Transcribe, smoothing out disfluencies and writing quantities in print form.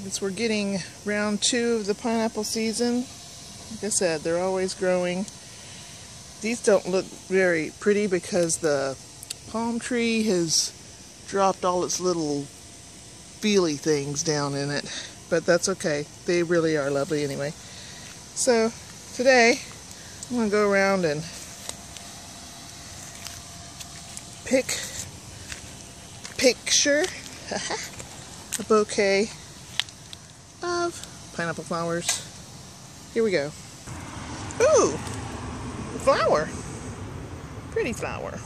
As we're getting round 2 of the pineapple season, like I said, they're always growing. These don't look very pretty because the palm tree has dropped all its little feely things down in it, but that's okay. They really are lovely anyway. So today I'm going to go around and picture a bouquet of pineapple flowers. Here we go. Ooh, flower. Pretty flower.